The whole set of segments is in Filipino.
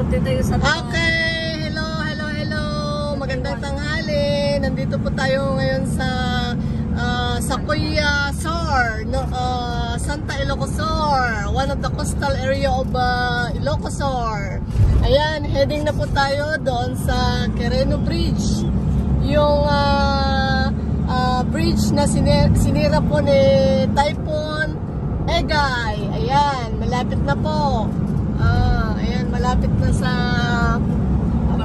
Nagkarote tayo sa Okay, hello. Magandang tanghali. Nandito po tayo ngayon sa Sakuya Sur, Santa Ilocosur, one of the coastal area of Ilocosur. Ayan, heading na po tayo doon sa Quirino Bridge. Yung bridge na sinira po ni Typhoon Egay. Ayan, malapit na po. Ayan, malapit na sa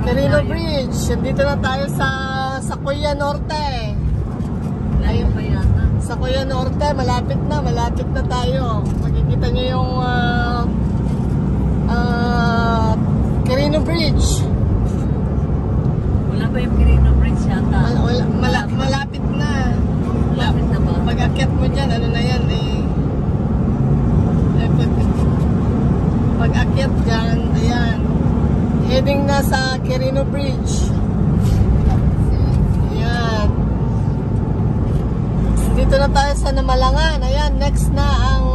Quirino Bridge. Dito na tayo sa Sakuya Norte. Layo pa yata. Sakuya Norte, malapit na tayo. Makikita nyo yung Quirino Bridge. Wala pa yung Quirino Bridge yata. Malapit na. Malapit na ba? Pag-akyat mo dyan, ano na yan eh. Pag-akyat dyan, ayan. Heading na sa Quirino Bridge. Ayan. Dito na tayo sa Namalangan. Ayan, next na ang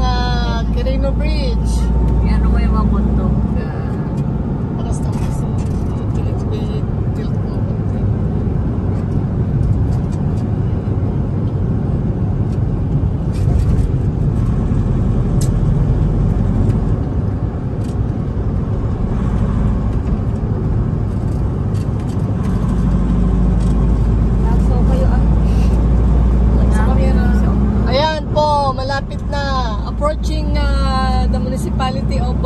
Quirino Bridge. Yan ako yung mga bundok. Basta kasi tilt mo konti. Ayan po, malapit na. Approaching the municipality of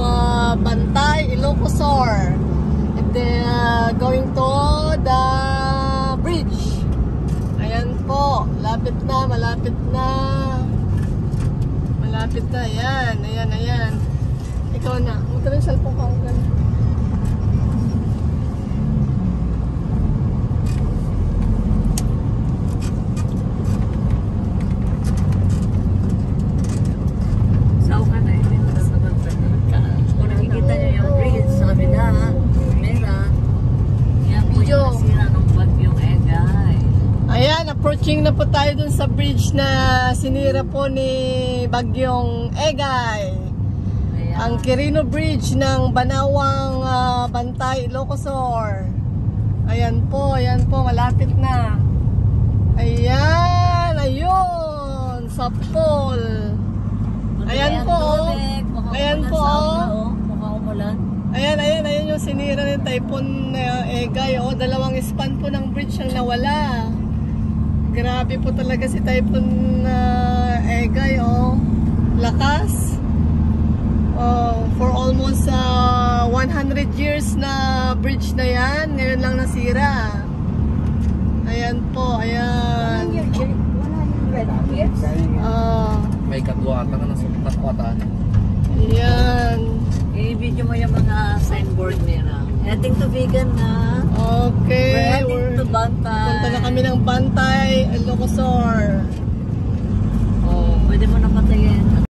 Bantay, Ilocosur. And then going to the bridge. Ayan po, malapit na. Ayan. Ikaw na. Ito rin cellphone ko. Sao ka na eh. Kung nakikita nyo yung bridge sa kabila, mera, yan po yung nasira ng bagyong Egay. Ayan, approaching na po tayo dun sa bridge na sinira po ni Bagyong Egay. Ayan. Ang Quirino Bridge ng Banawang Bantay, Ilocosur. Ayan po, malapit na. Ayun, sa pool. Ayan po. Mukhang umulan. Ayan yung sinira ng Typhoon Egay. Dalawang span po ng bridge ang nawala. Grabe po talaga si Typhoon Egay. Lakas. For almost 100 years na bridge na yan. Ngayon lang nasira. Ayan po, ayan. May katwata ka na sa katwataan. Ayan. I-video mo yung mga signboard nila. Heading to Vegan na. Okay. Heading to Bantay. Punta na kami ng Bantay, Ilocosur. Pwede mo na patayin.